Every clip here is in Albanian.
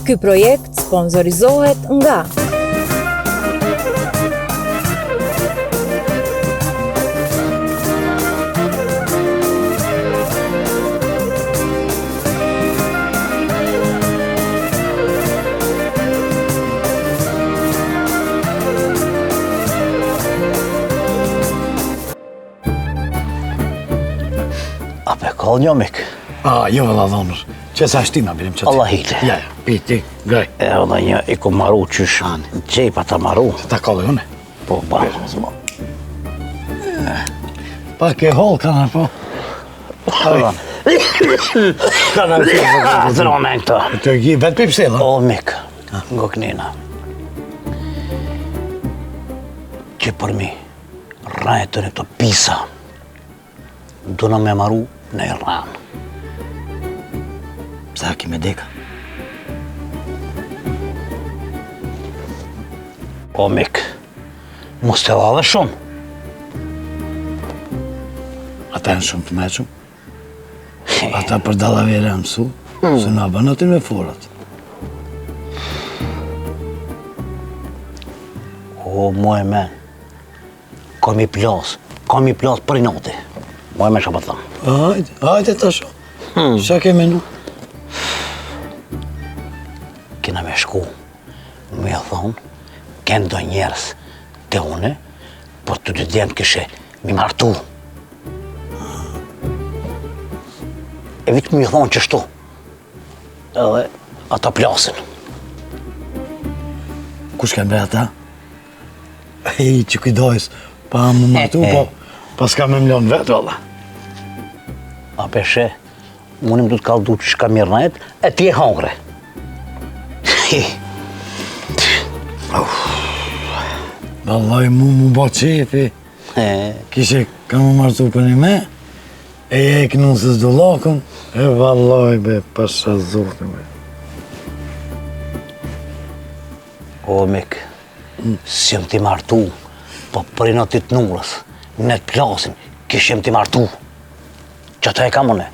Ky projekt sponsorizohet nga Ape ka një mik? Jo valla dhonër. Që sa shtima bilim që ti. Allah hite. Ja, piti, graj. E dhe një i ku maru qysh gjepa ta maru. Ta kolle une. Po, ba. Pa ke hol kana po. Kana Zdrome në këta. Të gji, vetë pip sela. O mik, ngo kënina. Që për mi, rajtë në këto pisa, do në me maru në Iran. Sa ki me deka? O mik, mos të lave shumë. Ata janë shumë të meqëm. Ata për dallavere janë mësu, se na banotin me forat. O, mu e men, kam i plas për i noti. Mu e men që për thëmë. Hajde të shumë. Qa ke menu? Kena me shku, me thonë, kënë do njerës të une, por të dy djemë këshe mi martu. E vitë mi thonë që shtu, edhe ata plasin. Kush ke mbre ata? Që kujdojës, pa më martu, po pas ka me mlon vetë, valla. A peshe, unim du të kaldu që shka mirë na jetë, e ti e hongre. Vallaj mu bo qefi. Kishe ka më martu për një me, e kënu se s'do lakën, e vallaj be, pasha zotë me. O, mik, si jem ti martu, po për i notit nurës, në të plasin, kishe jem ti martu. Që të e kam une.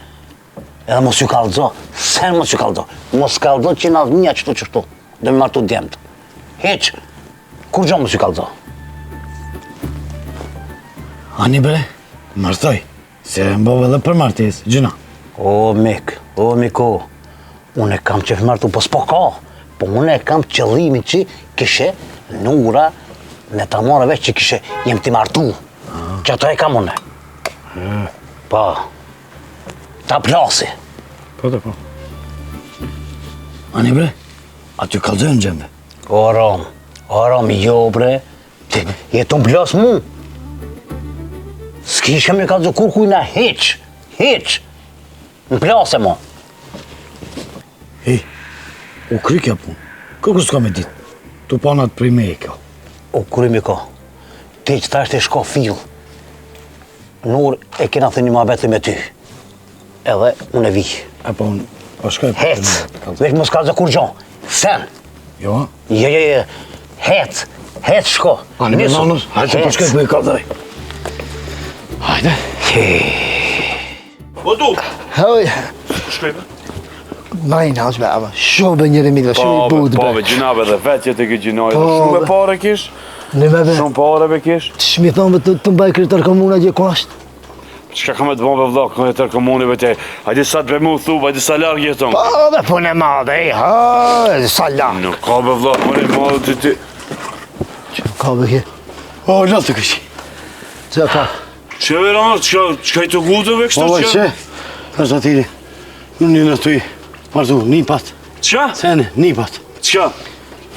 Edhe mos ju kallëzo, sen mos ju kallëzo. Mos kallëzo që në një qëtu, dhe me martu djemët. Heq, kur gjo mos ju kallëzo. Ani bre, martoj, se e mbove dhe për martis, gjuna. O, miko, unë e kam që martu, po s'po ka. Po unë e kam qëllimi që kishe nura në ta more veç që kishe jem ti martu. Që ato e kam une. Pa, ta plasi. Po të po. Ani bre, aty kalzojnë gjembe. O rom, jo bre, jetu në plas mu. S'ki shem një kalzo kur kujna heq. Në plase mo. U kry kja pun, kërkur s'ka me dit, tu panat prej me e kjo. O kry me ka, ti që ta është e shko fil. Nur e kena thë një mabeti me ty. Edhe unë e vi. Apo unë, po shkoj për Hec, veç mos kalzo kur gjo. Sen. Jo? Je. Hec shko. Ani me nanës, hajtë po shkoj për i kalzoj. Hajde. O du? Hoj, Shkojme? majnë haqme, ama shumë bë njëri midra, shumë i budë Po, be. be gjinabe dhe vetë jetë e këtë gjinojë. Po, Shumë be. e pare kish? Në me be, Shumë pare be kish? të shmi thonë të mbaj kryetar komuna gjë konasht. Qka ka me të bombe vlok, në jetër komunive të hajdi sa të be mu thu, hajdi sa largë jeton. Po, be punë e madhe, sa lartë. Në ka be vlok, më një madhe të ti. Ka be kje, O, lëtë të këshi. që ka? Që e veranër, qka i të gutëve kështu O, që? Është atiri, në një të i martu, një pat. Qa? Sene, një pat. Qa?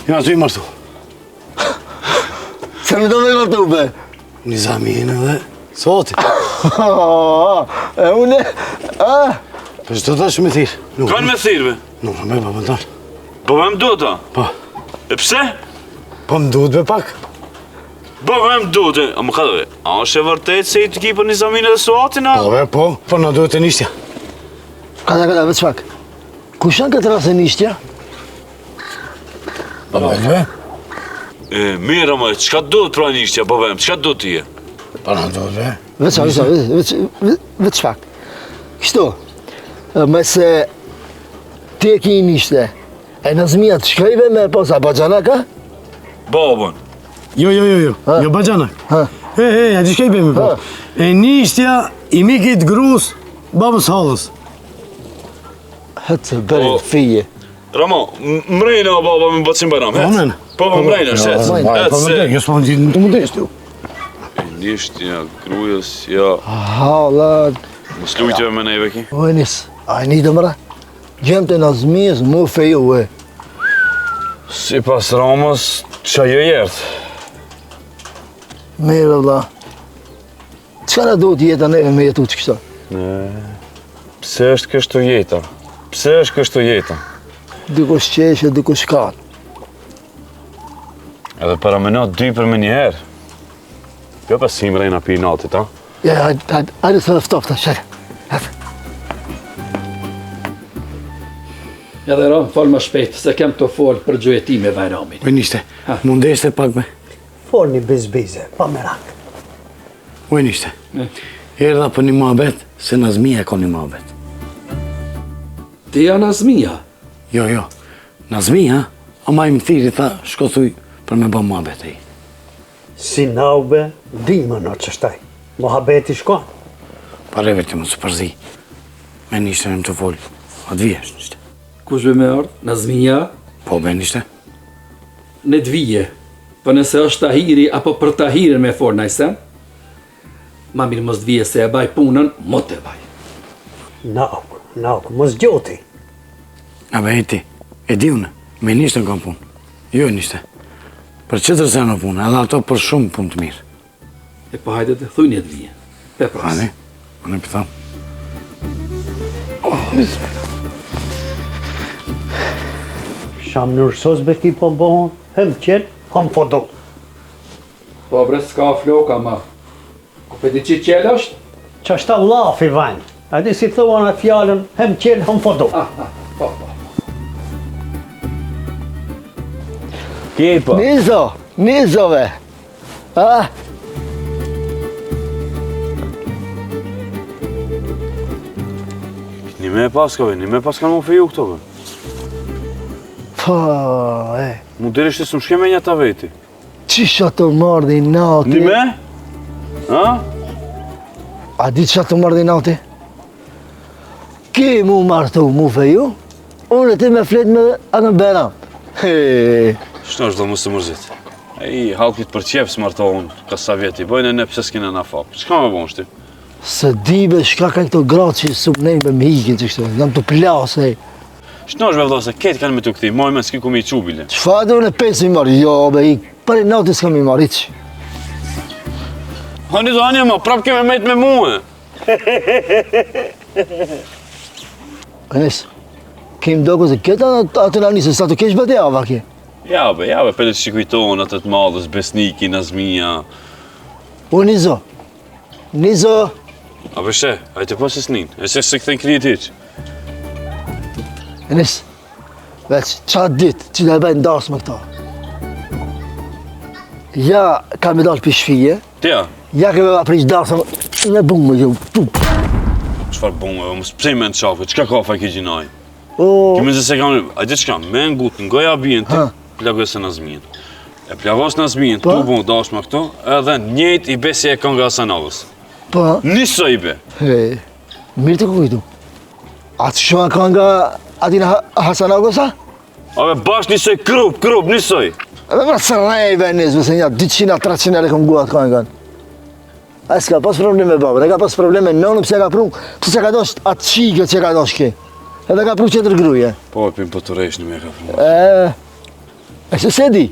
Një të i martu. Se më do me martu be? Një zamin edhe, soti. E une, Për që të të shumë e thirë. Kanë me thirë be? Nuk me pa më tonë. Po me më do ta? Po, E pse? po më duhet be pak. Po me më do të, a më ka dhe, a është e vërtet se i të kipër një zaminë dhe suatin a? Po be, po në duhet e nishtja. kada, veç pak. Kush janë këtë rase nishtja? Po be, Mirë më, qka do të pra nishtja, po vem, qka do t'je? po në duhet be. Veç pak. Kështu, me se ti e ki nishte, E në zmija të shkajve me posa bajanaka? Babën. Jo, bajanak. Ha. A që shkej bëjmë po? E nishtja i mikit grus babës halës. Hëtë bërin fije. Ramo, mrejnë o baba me bëcim bajram, Amen. Po më mrejnë, shet. Jo s'po në gjithë në të mundesht ju. Nishtja, grujës, ja. Halat. Mos lujtjeve me neve ki. O, Enis, a e një të mëra? Gjemë të në zmijës mu feju, e. Si pas Ramës, qa jo jertë. Mire, vla. Qëka në duhet jeta neve me jetu që kështa? Pse është kështu jeta? Pse është kështu jeta? Dikush qeshe, dikush katë. Edhe para me natë dy për me njëherë. Jo pas si mrejna pi natit, ha? Ja, hajde së rëftof të shërë. Edhe Ram, falë më shpejt, se kem të folë për gjueti me Bajramin. Uenishte, mundeshte pak me. Folni bizbize, pa merak. Uenishte, erdha për një muhabet, se Nazmija ka një muhabet. Ti janë Nazmija? Jo, Nazmija, ama i më thiri tha, shko thuj për me bë muhabet e i. Si naube, dima në qështaj. Mohabeti shkon. Pareve të më së përzi. Me nishte në më të folë, atë vijesh nishte. Kush be me ardhë? Nazmija? Po be nishte. Në të vije, për nëse është Tahiri apo për Tahirin me forë najsen, ma mirë mos të vije se e baj punën, mot e baj. Nauk, mos gjoti. A be e ti, e di une, me nishte në kam punë. Jo e nishte. Për qëtër se në punë, edhe ato për shumë punë të mirë. E po hajde të thuj një të vije. Pe pras. Hane, unë e pëtham. Sham nërsos be ki po bohon, hem qenë, ham po do. Po bre, s'ka floka ma. Ku pe di që qelë është? Qa shta lafi vanj. A di si thua në fjallën, hem qenë, ham po do. Po. Kipa. Nizove. Ha? Një me paskave, një me paska më feju këto, be. Po, e. Mu dirishtë së më shkeme një ta veti. Qisha të mardi nati? Një me? Ha? A di qa të mardi nati? Ki mu martu mu feju, unë e ti me flet me anë Beram. Shtë është do më së mërzit. E i halkit për qepë së martohën, ka sa vjeti, bojnë e ne pëse s'kina na fapë. Qka me bon shti? Se dibe shka ka këto gratë që së më nejnë me hikin që kështë, jam të plasë, e. Shtë është vëvdo se ketë kanë me të këti, moj me s'ki ku mi i qubile. Qfa dhe unë e pesë mi marri? Jo, be, i për i nati s'ka mi marri që. Hani do anje ma, prap keme mejt me muë. Enes, kem doko se këtë atë në anisë, sa të kesh bëte ava kje? Ja be, për të shikujton atë të madhës, Besniki, Nazmija. O, Nizo. A be she, hajte po se s'nin, e se këthen krije ti që. Enes, veç, qatë ditë që dhe bëjnë ndarës me këta. Ja, ka me dalë për shfije, Tja, ja ke me va prish darës me bumë me gjë. qëfar bonge, më s'prej me në qafe, qka ka fa ki gjinaj? O, Kemi zë se kam, a di qka, me ngut, ngoja bjen ti, Ha. plagoj se Nazmijen. E plagos Nazmijen, Po. tu bon dash me këto, edhe njejt i besi e ka nga Hasanovës. po, Niso i be. he, mirë të kujtu. Atë shumë ka nga atina Hasanagosa? Ave bash nisoj krup, nisoj. Edhe pra së rejve njëzve, se një 200-300 e kom guat ka nga. A s'ka pas probleme babër, e ka pas probleme nënë pëse ka pru, pëse ka dosh atë qikët që ka dosh ki. Edhe ka pru qëtër gruje. Po, pim po të rejsh një me ka fërma. E se di?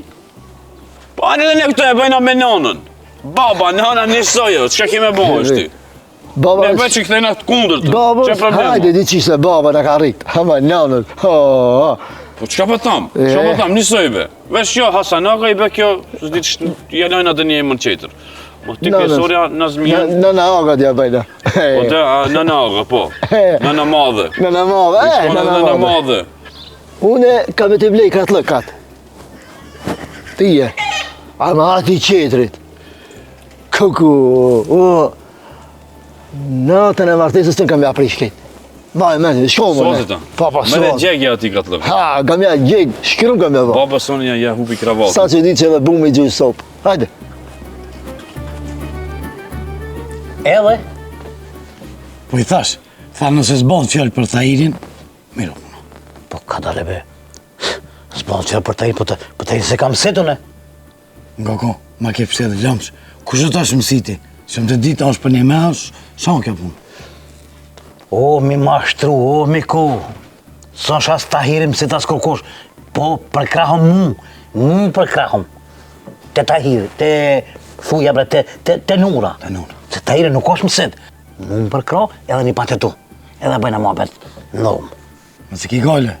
Po, anë edhe ne këto e bëjna me nonën. Baba, nëna nisojo, qka kime bo është ti? Baba, Ne bëj që këthejna të kundër të, baba, që problem? hajde di qishtë baba në ka rritë. Hama nënën, Po, qka po tam? Qka po tam, nisoj be. Vesh jo, Hasanaka i be kjo, së ditë që jelojnë atë një mën qeter. Mo ti pjesoria Nazmijen, Nëna aga t'ja bëjna. po të nëna aga, po. Nëna madhe. Nëna madhe, Nëna madhe. Une ka me të blej katë lëkat. Tije, ama ati qetrit. Kuku, natën e martesës të në kam ja prish këtë. Vaj, meni, shko më. Sotë ta. Papa, Më dhe sotë. gjegja ati ka të lëve. Ha, kam ja gjeg, shkrum kam ja, Baba Sonja ja hupi kravatë. Sa që di që edhe bu me i gjujë sopë. Hajde. Edhe, Po i thash, tha nëse s'bon fjallë për Tahirin, miro puno. po ka dale be. S'bon që për Tahirin se kam setune. Nga ko, ma ke pështet dhe lëmsh. Kush do tash mësiti? Se më të ditë është për një me është, sa në kjo punë? O, mi mashtru, o, mi ku. Sa është as Tahirim se ta s'kokosh. Po, për krahëm mu për krahëm. Te Tahiri, te thuja bre, te Nura. Te Nura. Se Tahiri nuk është mësit. Mu për krah, edhe një patë tu. Edhe bëjna muhabet në dhomë. Nëse ki gale,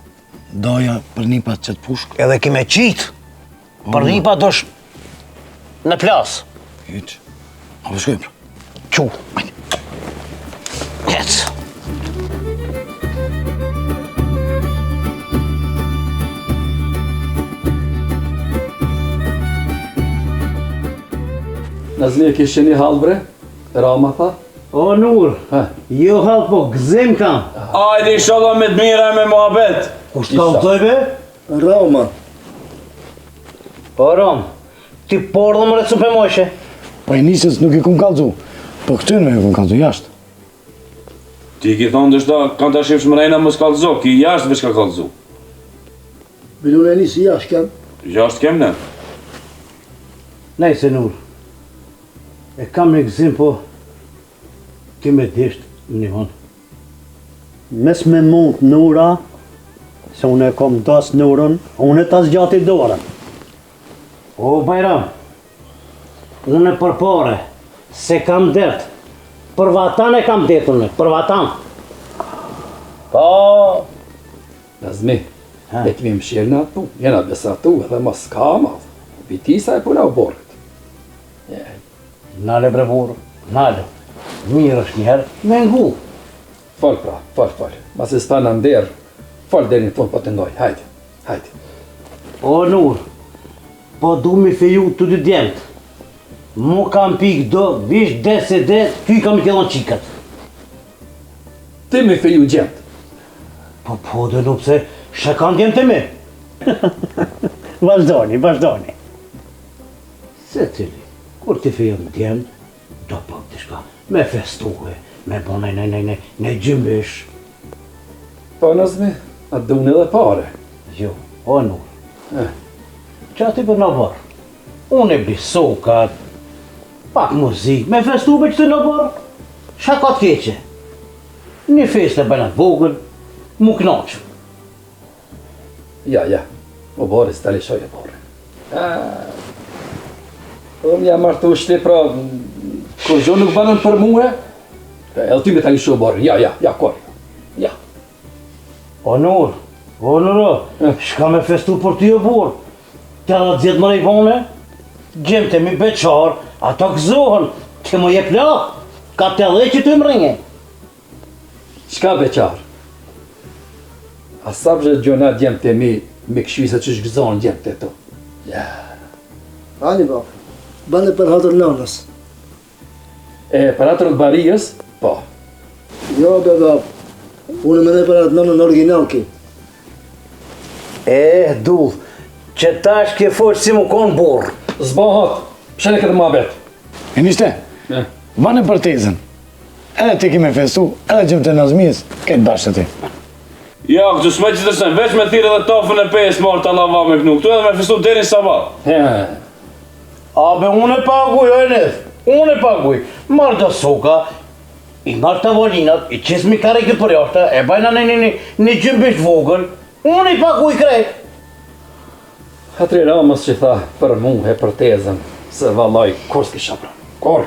doja për një pat qëtë pushk. Edhe ki me qitë. Për një patë është në plasë. Hyq. Apo shkojmë pra. Qu. Hec. Nazmi e kishe një halë bre? Rama tha? O Nur, Ha. jo halë po gëzim kam. Ajde, inshallah me të mira e me muhabet. Kushtë ka utoj be? Roma. O, Rom, ti pordë më recu për moshe. Po e nisës nuk i kun kalzu, po këtyn me i kun kalzu jashtë. Ti ki thonë dështa, kanë të shifsh më rejna më s'kallëzo, ki jashtë veç ka kallëzu. Bilun e nisi jash kem. Jashtë kem ne. Nejse Nur, e kam një gëzim po ti me disht një honë. Mes me mund Nura, se unë e kom das Nurën, unë e tas gjati dorën. O, Bajram, unë e për pare, se kam det. Për vatan e kam detun me, për vatan. Po, Nazmi, e të vim shirë në atu, jena besatu edhe mos ka ma. Vitisa e puna u borët. nale bre burë, nale. Mirë është njëherë, me ngu. Fol pra, fol. Mas e s'ta në nderë, fol deri në fund po të ndoj, hajde. O, Nur, po du mi feju të dy djemët. Mu kam pik do, vish de se de, ty kam i tjelon qikat. Ti me feju gjendë. Po dhe nuk se shakan djemë të me. Vazhdoni. Se cili, kur ti fejon djemë, do pak të shka, me festuhe, me bo në gjymbysh. Po Nazmi, a dune edhe pare. Jo, o Nur, Eh, që ati për në bërë. Unë e bli sokat, pak muzik, me festu me që të në bërë. Shakat keqe. Një fest e bëjnë vogël, mu knaqë. ja, o bore s'ta lishoj e bore. Unë jam martu shli pra, kur gjo nuk banën për muhe, edhe ty me ta lishoj e bore, ja, kor. Ja. O Nur, shka me festu për ty o burë. Të edhe dzjetë më rejvone, gjemë të mi beqarë, ato gëzohën, që më jep lakë, ka të edhe që të më ringe. Shka beqar? A sa vë gjona djemë të mi, me këshvisa që shgëzonë djemë të tu. Ja. Ani ba, bane për hatër nënës. E, për atër të barijës, po. Jo, beba, unë me ne për atë nënën original ki. Dull, që tash ke foqë si mu konë burë. Zbohat, pshene këtë ma bet. E nishte, vanë për tezën. Edhe ti ki me festu, edhe gjëmë të Nazmijës, këtë bashkë të ti. Ja, këtu s'me që të sen, veç me thirë edhe tafën e pes marë të lava me kënu, këtu edhe me festu deri në sabat. Abe, unë e paguj, o Enes, unë e paguj. Marrë të soka, i marrë tavolinat, i qesë mi kareke për jashtë, e bajna një gjymbisht vogël, unë i paguj krejt. Hatri Ramës që tha për mu e për tezën, se valaj, kur s'kisha pra. Kur?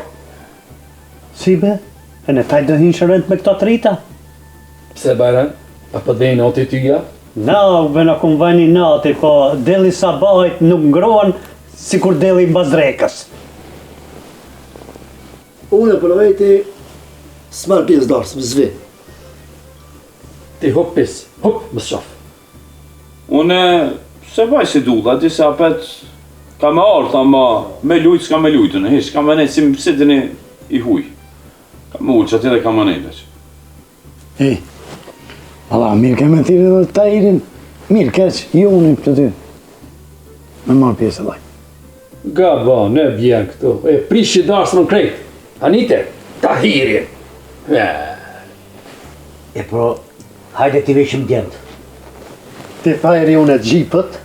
Si be, e ne taj do hinë shërënd me këto të rita? Pse Bajran? A për dhejnë oti tyja? Na, be na kum vajni nati, po deli sabahit nuk ngrohen si kur deli bazrekës. Unë për vejti, s'marë pjesë darës, më zvi. Ti hup pis, hup, më shof. Unë se vaj si dulla, di se apet ka me artë, ama me lujtë s'ka me lujtë në hish, ka me nejtë si më pësitën i huj. Ka me ullë që ati dhe ka me nejtë veç. Alla, mirë ke me tiri dhe Tahirin. Mirë keq, jo unë i për ty. Me marë pjesë e laj. Gaba, ne vjen këtu. E prishi darsën në krejt. Anite, Tahirin. E pro, hajde t'i veshim djemët. Ti Tahiri unë e gjipët,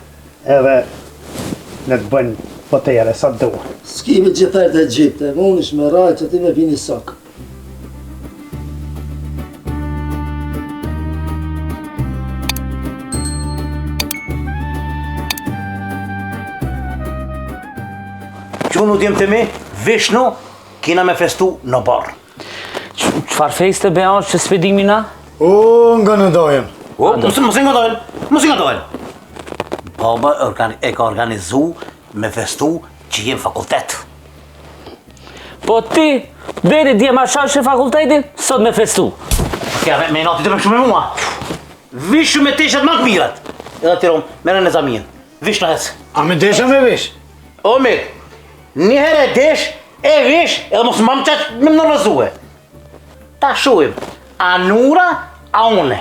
edhe ne të bëjnë potere sa të duhet. S'kimi që thajt e gjipte, unë ish me rajt që ti me pini sak. Qunu t'jem të mi, vishnu, kina me festu në barë. Qfar fejste be është që sfedimi na? O, nga në dojen. O, mos i nga dojnë. Baba e ka organizu me festu që jem fakultet. Po ti, deri dje ma shash e fakultetin, sot me festu. Kja me nati të përshu me mua. Vishu me teshat më të mirat. Edhe tirom, mene në zamien. Vish në hec. A me desha me vish? O, mirë, njëherë e desh, e vish, edhe mos më qaq me më nërëzue. Ta shuim, a Nura, a une.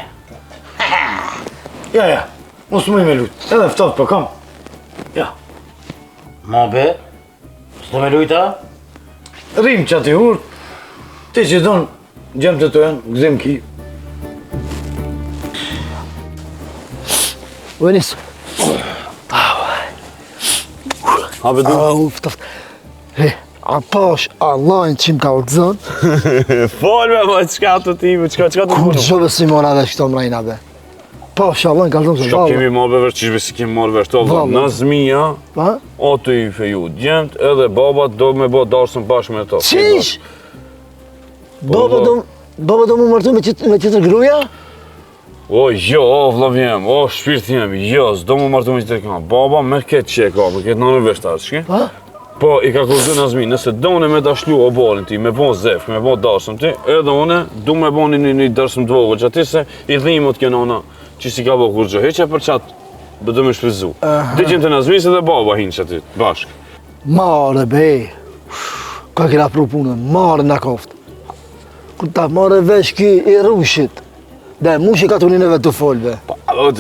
Ja, mos më i me lujt. Edhe ftot për kam. Ja. Ma be, s'do me lujta? Rrim që ati hurt. Ti që donë, gjemë të të janë, gëzim ki. Uenis. Habe du? Uftoft. A pash Allahin që më ka vëgëzën, Fol me më, qka të ti, qka të kur punë? gjove si mona dhe shto mrejna be. Pash Allahin ka vëgëzën se Qa kemi valla. marrë veç, qishbe si kemi marrë veç, to valla, Valla. Nazmia, Ha? o të i feju djemt, edhe baba do me bo darsën bashkë me to. Qish? Baba do mu mërtu me qëtër gruja? O, jo, o, vlavjem, o, shpirt jem, jo, s'do mu martu me qëtër këna. Baba me këtë që e ka, me këtë nënë veç tarë, shki? Ha? Po, i ka kurdu Nazmi, nëse do une me dashlu o balin ti, me bon zef, me bon darsëm ti, edhe une du me bon një darsëm të vogël që ati se i dhimot kjo nona që si ka bo kur gjo, heqe për qatë bëdo me shpizu. Diqin të Nazmi se dhe baba hinë që ati, bashkë. Mare be, ka kira pru punën, mare në koftë. Kur ta mare vesh ki i rushit, dhe mushi ka tunin e vetë të folbe. Po, ave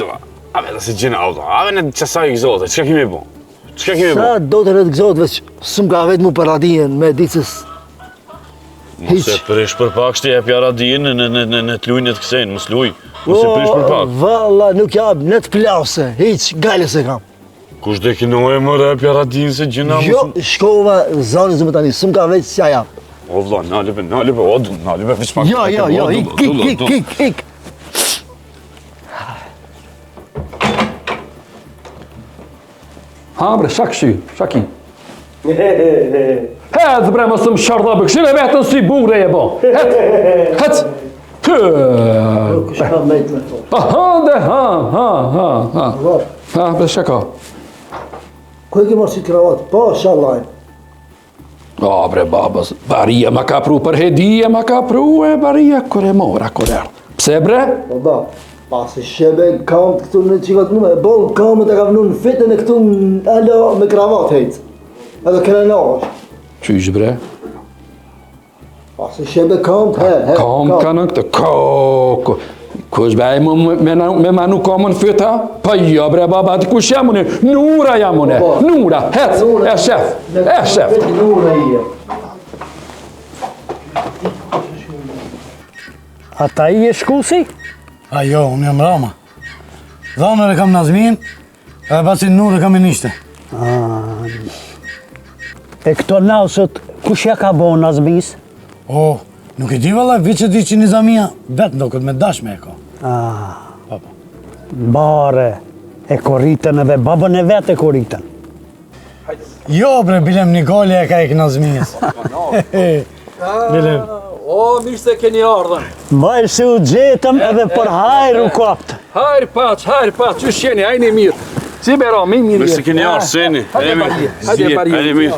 dhe si gjina auto, ave në qasaj i gëzote, qka kemi bo? Qka kemi bo? Sa do të rëtë gëzot veç, sëm ka vetë mu për radijen me dicës. Mos e prish për pak shti e pja radijen në të lujnë e të kësejnë, mos luj. Mos e prish për pak. Valla, nuk jam në të plase, hiq, gajle se kam. Kush dhe kinoje më re pja radijen se gjina Jo, shkova zonë zëmë tani, sëm ka vetë si jam. O vla, nalibe, o du, nalibe, fish pak. Jo, ik. Ha bre, shaki. Het bre, mos të më shardha bë, këshire vetën si bure e bo. Het. Kështë ka mejt me to. Ha, bre, shaka. Ku e ki marë si kravatë? Po, shallajnë. O bre, babës, baria ma ka pru për hedije, ma ka pru e baria kore mora, kore. Pse bre? Po da, pasi shebe kam të këtu në qikat nume, e bolë kamët e ka vënu në fitën e këtu në alo me kravatë hejtë. Edhe kene në është. Qysh bre? Pasi shebe kam të Kam ka në këtë, ko. Kush bej me manu kamën fyta? Pa jo bre baba, ti kush jam une? Nura jam une, Nura, hec, e shef. Nura i e. Ata i e shkusi? A jo, unë jam Rama. Dhanër e kam Nazmin, edhe pasi Nurë e kam e nishte. E këto nausët, kush ja ka bo Nazmis? O, nuk e di valla, vitë që di që Nizamia vetë ndokët me dashme e ka. Bare, e korritën edhe babën e vetë e korritën. Jo, bre, bilem Nikoli e ka e Nazmijes. Bilem. O, mirë se keni ardhën. Bajrë se u gjetëm edhe për hajrë u koptë. Hajrë paç, qysh jeni, hajni mirë. Si bera, mi mirë. Mështë keni arë, seni. Hajde bari. Hajde mirë.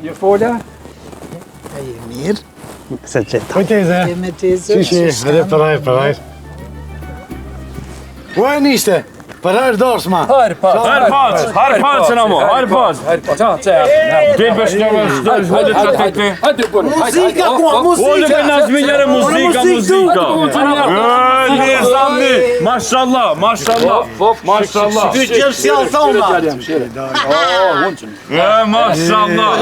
Je folja? Mirë. Se qëta. Koj teze? Qishi, edhe përrajr. O e nishte, Për herë dorsma. Hajrë paç në mo, hajrë paç. Ti besh në vëllë të tekte. Muzika ku, Ole me Nazmi njëre muzika. Nizami, mashallah. Ty qëmë si alë thoma. Mashallah.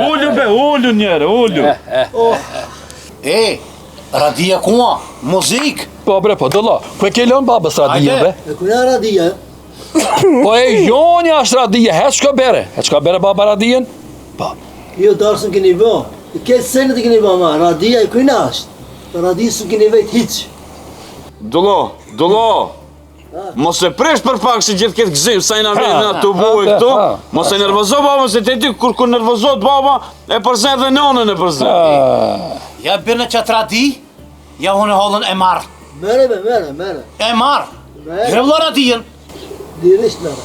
Ullu njëre, ullu. Radia kuma, muzik. Po bre, po dëlla, ku e ke lënë babës radije, bre? E kuna radia? Po e jonja është radije, he çka bere? E çka bere baba radijen? Po. Jo, darsën keni bë. Këtë senet e keni bë ma, radia e kuna është. Radia së keni vejt hiq. Dullo. Mos e presh për pak se gjithë këtë gzim, sa i na vjen na të bujë këtu. Mos e nervozo baba, se te ti kur nervozot baba, e përzen dhe nonën e përzen. Ja bërë qatë radi, ja unë hollën e marë. Mere. E marë. Grevlo radijen. Dirisht mere.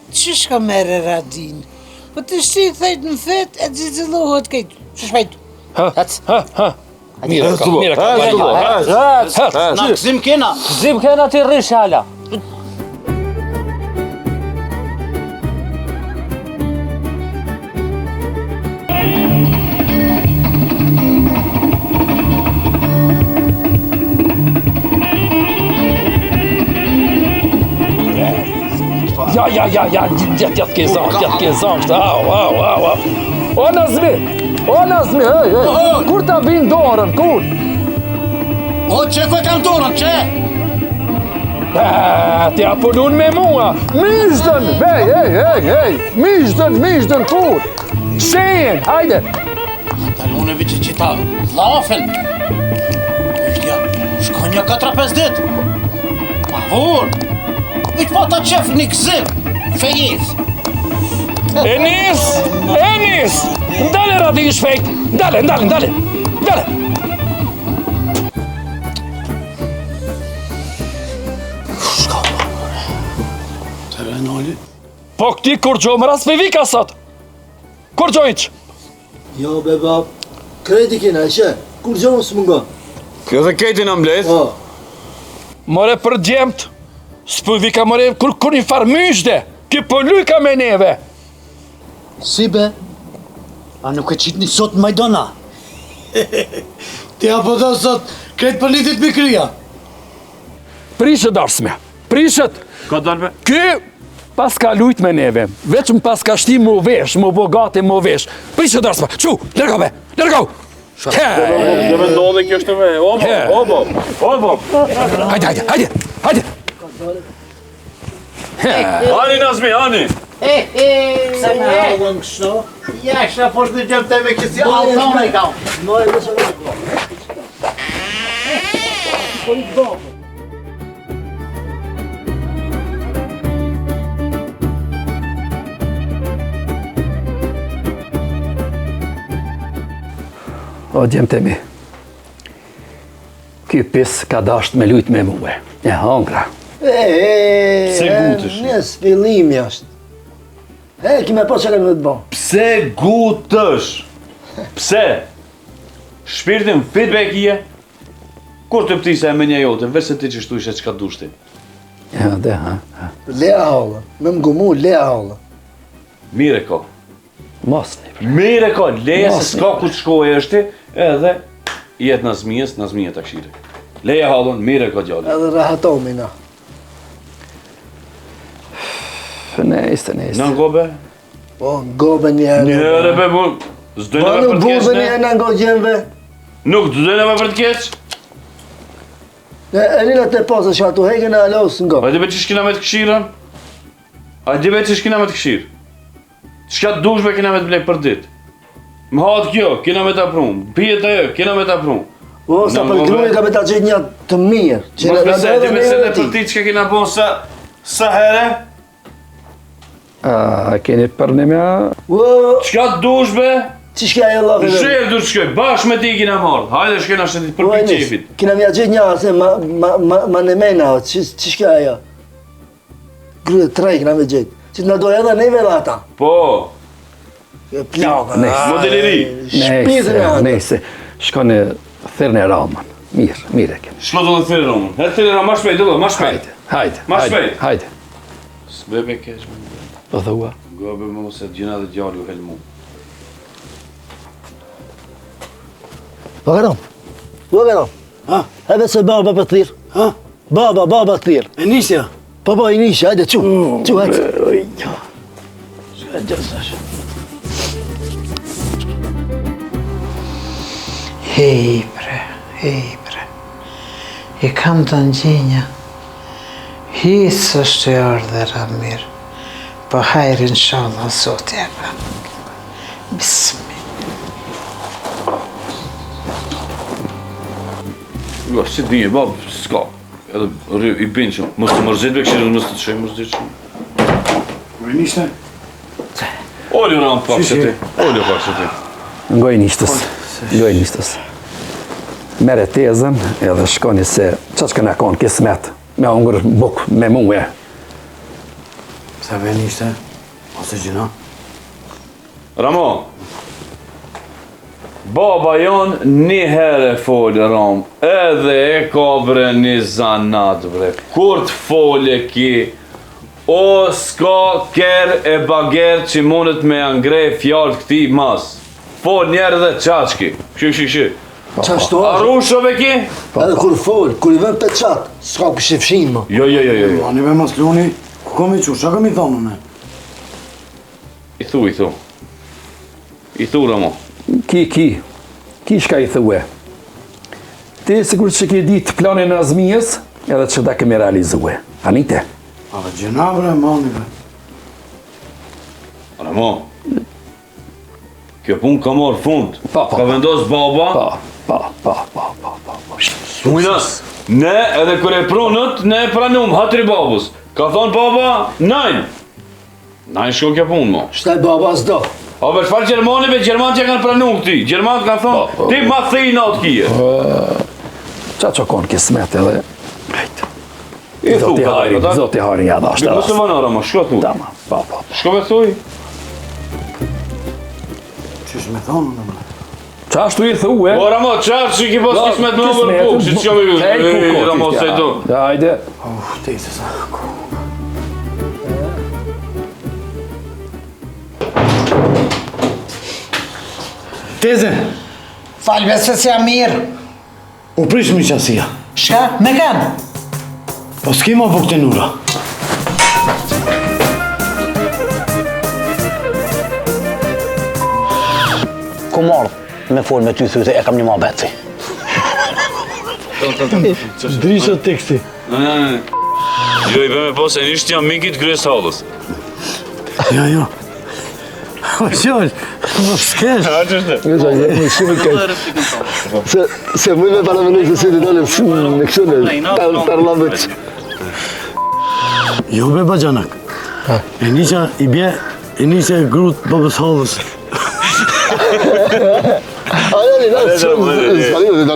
Qysh ka mere radin? Po të shti thejt në fet, e zizëllohet kejtë. Që shpejt? Mire ka. Na këzim kena. Zim kena ti rrish hala. Ja, gjatë ke zangë, au. O Nazmi, hej, kur ta vinë dorën, kur? O, që ku e kam dorën, që? Ti apunun me mua, mishdën, hej, mishdën, kur? Shejen, hajde. Talone vici që ta lafen. Ja, shkonja 4-5 dit. Ma vur. Vich pa ta qef një gzim, fejiz. Enis! Ndale radi i shpejt! Ndale! Po këti kur gjo më ras me vika sot? Kur gjo iq? Jo, beba, kredi kena, ishe. Kur gjohëm së mungo? Kjo dhe kejti në mbledh. More për djemt, s'pu vika more kur një farë myshde, ki pëlluj ka me neve. Si be? A nuk e qitë një sot në Majdona? Ti apo do sot kretë politit me krya. Prishet arsme, prishet. Ka dalbe? Ky pas ka lujt me neve, veç më pas ka shti mu vesh, mu bogati mu vesh. Prishet arsme, qu, lërgau. Dhe me ndodhe kjo është me, obo. Hajde. Ani Nazmi, ani. Se me halën kështo? Ja, shra poshtë në gjemë të me kësi alëtone i kam. Mojë, nëse me këto. O gjemë të mi, ky pis ka dasht me lujt me muhe, e hangra. Pse gutësh? Nes fillimi është. Kime po që kemi të bo. Pse gutësh? Pse? Shpirtin feedback je? Kur të pëtisa e menja jote, veç se ti që shtu ishe qka dushti? Ja, dhe, ha. Lea hollë, me më gumu, lea hollë. Mire ko. Mosni. Mire ko, leja se s'ka ku të shkoj është, edhe jetë Nazmijës të kshire. Leja halën, mire ko gjallë. Edhe rahatomi na. Nejste. Në gobe? Po, gobe njëherë. Njëherë be bu, zdojnë me për të keq, Buzë njëherë në ngo gjemve. Nuk zdojnë me për të keq? E njëna të posë, që atu hejke në alosë ngo. Hajde be që shkina me të kshirën? Hajde be që shkina me të kshirë? Qka të dushme kina me të blej për dit? Më hatë kjo, kina me të aprum. Pijet ajo, kina me të aprum. O, sa për gruja ka me ta gjithë një të mirë. Mos besej, ti besej dhe për ti që kina bon sa here? A keni për në mja? Qka të dushme? Që shkja e Allah? Zhjef du të shkoj, bashkë me ti kina marrë. Hajde shkena shëtit për për qefit. Kina mja gjithë një se ma në mena, që shkja e ja? Gruja të trej kina me gjithë. Që të në dojë edhe neve dhe ata. Po. Plaka. Modeliri. Nejse, shko në thërën e Ramën. Mirë e kemi. Shko do të thirë Romën. Herë thirë Romën, ma shpejt, do, ma shpejt. Hajde. S'bebe kesh me më. Po thua. Gobe më se gjina dhe gjarë ju helmu. Vagarom. Ha? Edhe se baba për thirë. Ha? Baba thirë. E nisja? Po, i nishe, hajde, qu, hajde. Shka gjësash. Hej bre. I kam të ngjinja. Hisë është e ardhe Ramir. Po hajri inshallah Zoti e bën. Bismillah. Jo, si dhije, bab, s'ka. Edhe i binë që, mos të mërzit be këshirë, mos të të shëjë mërzit që. Kërë nishte? Olju ramë pak që ti, olju pak që ti. Ngoj nishtës. Mere tezën edhe shkoni se qa që këna konë kismet. Me ongër buk me muë. Sa ve nishte? Ose gjina? Ramo, baba jonë një herë folë Ram, edhe e ka bre një zanat bre. Kur të folë ki, o s'ka ker e bager që mundet me angrej fjallë këti mas. Folë njerë dhe qaqki, këshy. Qashtu Arushove ki? Edhe kur folë, kur i vën për qatë, s'ka kështë fshinë ma. Jo. Ani me mas luni, ku kom i qu, qa kom i thonë në? I thu, Ramo. Ki shka i thue. Ti sigur që ki ditë planin e azmijës, edhe që da kemi realizue. Anite? A dhe gjena bre, mani bre. Ramo, kjo pun ka marrë fund. Ka vendos baba. Mujna, ne edhe kër e prunët, ne pranum, hatri babus. Ka thonë baba, najnë. Najnë shko kjo punë, mo. Shtaj baba s'do. A për shfar Gjermanive, Gjermanë që kanë pranum këti. Gjermanë kanë thonë, ti ma thej në atë kije. Qa që konë kismet edhe... I thu ka dajrë, ta? Zoti harin ja da ashtë. Biko se vanara, mo, shko thu. Shko me thuj. Qysh me thonë në bre? Qa ashtu i thue? O, Ramo, qarë që i ki pas kismet me më bukë, që që me Ramo, se do. Hajde. Te se sa. Teze, Falbe se si jam mirë. u prish mi qasia. Shka? Me kanë? Po s'ki ma buk të nura. Ku mardh me folë me ty thyte, e kam një mabet si. Drisho teksti. Jo, i bëme pas e nishtë jam mikit kryes halës. Jo. O qoj, më s'kesh. Se mëj me paramenu se si të dalë në këshune, parlament. Jo be bajanak. E nisha i bje, e nisha e grut babës halës.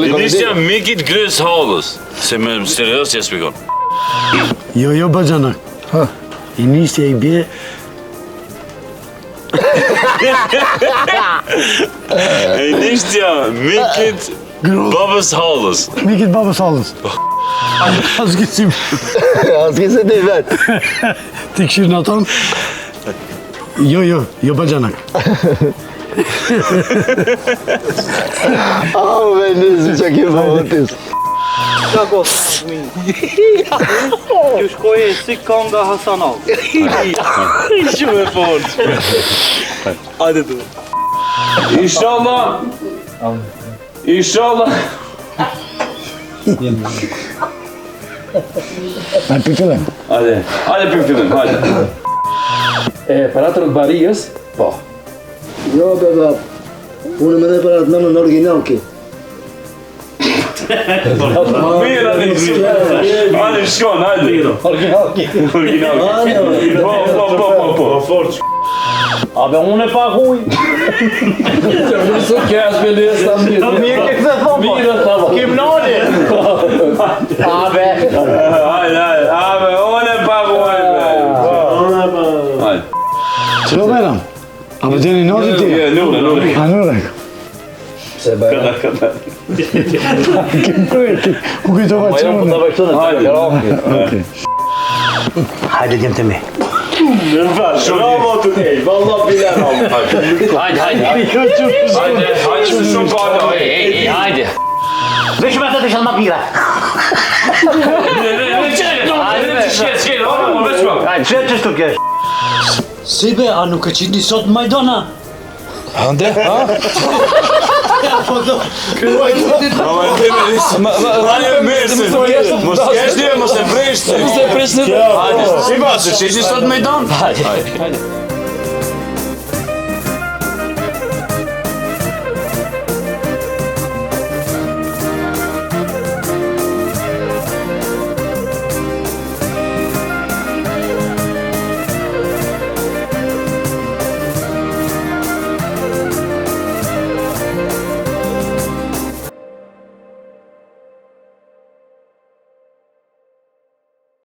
I nishtë jam mikit kryes halës. Se me serios që spikon. Jo bajanak. I nisha i bje, E nishtë jam mikit babës halës. mikit babës halës. As gësim. S'ki se ti vetë. Ti këshirë në tonë? Jo bajanak. Me nëzë që ki bëvëtis. Kjo shkoje si Konga Hasanov. Shumë e fort. Hajde tu. Inshallah. A për fillim? Hajde për fillim, hajde. E paratër të barijës, po. Jo, beba, unë me dhe për atë në original ki. Mirë, hajde shkon, hajde. Original. Po. Fort. Abe unë e paguj. Nësë kesh me lesa mirë. Mirë ke këtë thonë, po. Mirë, thava. Kim noni. Abe. Hajde, unë e paguj. Hajde. Qëro beram? A më gjeni nërë ti? Nure. A nërë? Se bërë. Kada. U kujtova që unë. Hajde djemë të mi. Bravo të nej, valla bilen am. Hajde. Hajde, se shumë kata. Hajde. Vesh me atë të shalma pira. Që shtu kesh? Si be, a nuk e qitni sot Majdona? Ande, ha? Mos kesh dhe, mos e preshte. Mos e preshte. Hajde, si ba, se qitni sot Majdan? Hajde.